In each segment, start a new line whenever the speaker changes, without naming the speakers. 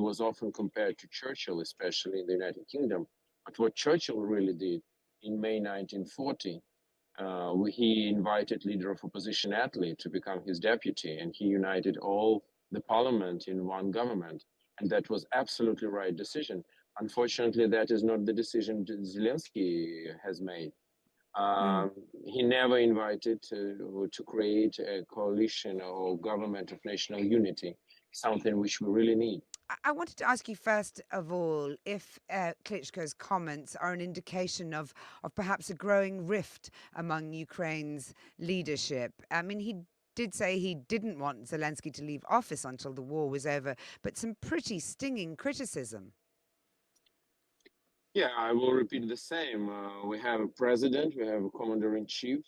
was often compared to Churchill, especially in the United Kingdom. But what Churchill really did in May 1940, he invited leader of opposition Attlee to become his deputy, and he united all the parliament in one government. And that was absolutely right decision. Unfortunately, that is not the decision Zelensky has made. He never invited to create a coalition or government of national unity, something which we really need.
I wanted to ask you first of all if Klitschko's comments are an indication of perhaps a growing rift among Ukraine's leadership. I mean, he did say he didn't want Zelensky to leave office until the war was over, but some pretty stinging criticism.
Yeah, I will repeat the same. We have a president, we have a commander-in-chief,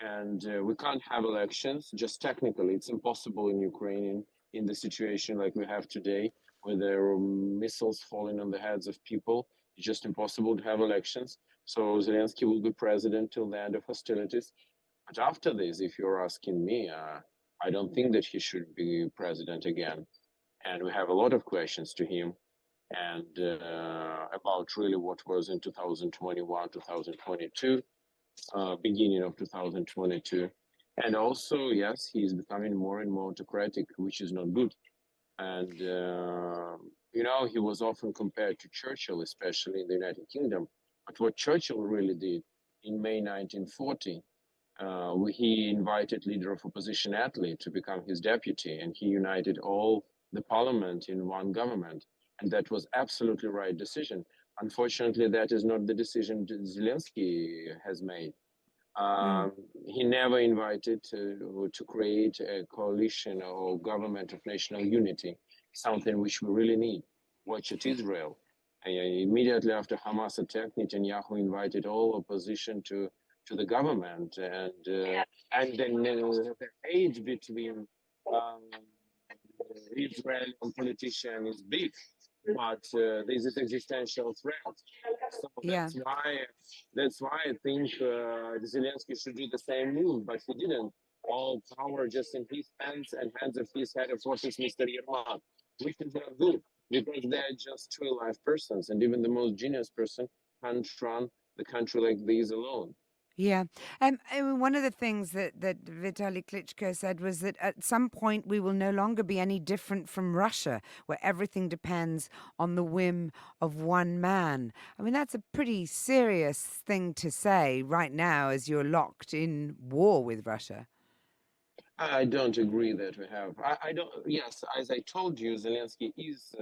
and we can't have elections. Just technically, it's impossible in Ukraine in the situation like we have today, where there are missiles falling on the heads of people. It's just impossible to have elections. So Zelensky will be president till the end of hostilities. But after this, if you're asking me, I don't think that he should be president again. And we have a lot of questions to him and about really what was in 2021, 2022, beginning of 2022. And also, yes, he is becoming more and more autocratic, which is not good. And, he was often compared to Churchill, especially in the United Kingdom. But what Churchill really did in May 1940, he invited leader of opposition Attlee to become his deputy, and he united all the parliament in one government. And that was absolutely right decision. Unfortunately, that is not the decision Zelensky has made. He never invited to create a coalition or government of national unity, something which we really need. Watch at Israel. Immediately after Hamas attacked, Netanyahu invited all opposition to the government, and then the hate between Israel and politicians is big, but this is existential threat. So that's why I think Zelensky should do the same move, but he didn't. All power just in his hands and hands of his head of forces, Mr. Yermak, which is not good because they're just two alive persons, and even the most genius person can't run the country like this alone.
Yeah. One of the things that Vitaly Klitschko said was that at some point we will no longer be any different from Russia, where everything depends on the whim of one man. I mean, that's a pretty serious thing to say right now as you're locked in war with Russia.
I don't agree that we have. I don't. Yes, as I told you, Zelensky is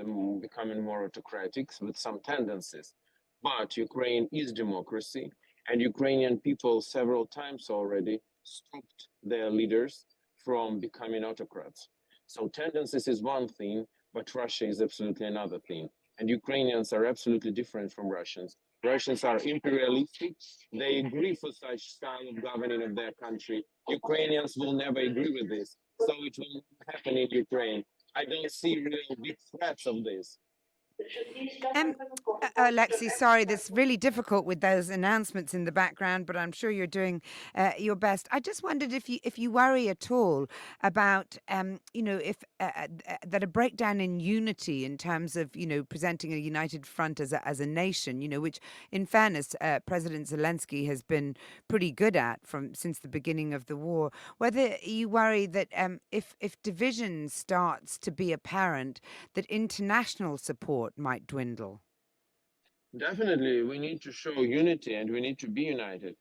becoming more autocratic with some tendencies, but Ukraine is democracy, and Ukrainian people several times already stopped their leaders from becoming autocrats. So tendencies is one thing, but Russia is absolutely another thing. And Ukrainians are absolutely different from Russians. Russians are imperialistic. They agree for such style of governing of their country. Ukrainians will never agree with this. So it will not happen in Ukraine. I don't see real big threats of this.
Oleksiy, sorry, that's really difficult with those announcements in the background, but I'm sure you're doing your best. I just wondered if you worry at all about, if that a breakdown in unity in terms of, presenting a united front as a nation, which, in fairness, President Zelensky has been pretty good at since the beginning of the war. Whether you worry that if division starts to be apparent, that international support might dwindle.
Definitely, we need to show unity and we need to be united.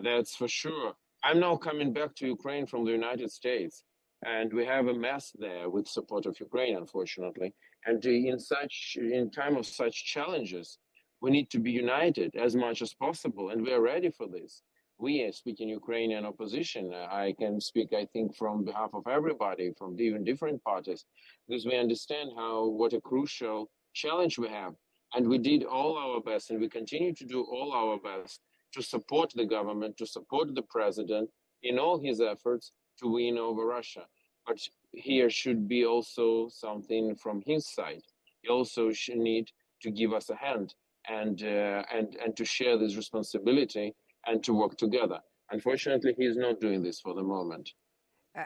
That's for sure. I'm now coming back to Ukraine from the United States, and we have a mess there with support of Ukraine, unfortunately. And in time of such challenges, we need to be united as much as possible, and we are ready for this. We are speaking Ukrainian opposition. I can speak, I think, from behalf of everybody, from even different parties, because we understand what a crucial challenge we have. And we did all our best, and we continue to do all our best to support the government, to support the president in all his efforts to win over Russia. But here should be also something from his side. He also should need to give us a hand and to share this responsibility and to work together. Unfortunately, he is not doing this for the moment.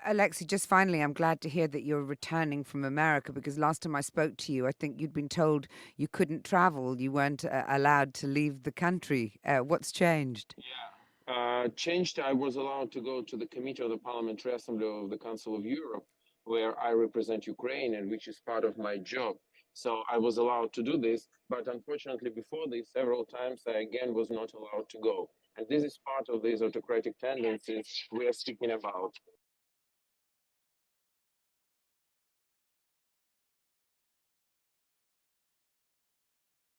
Alexei, just finally, I'm glad to hear that you're returning from America because last time I spoke to you, I think you'd been told you couldn't travel, you weren't allowed to leave the country. What's changed?
Yeah, changed. I was allowed to go to the committee of the Parliamentary Assembly of the Council of Europe, where I represent Ukraine, and which is part of my job. So I was allowed to do this, but unfortunately, before this, several times I again was not allowed to go. And this is part of these autocratic tendencies we are speaking about.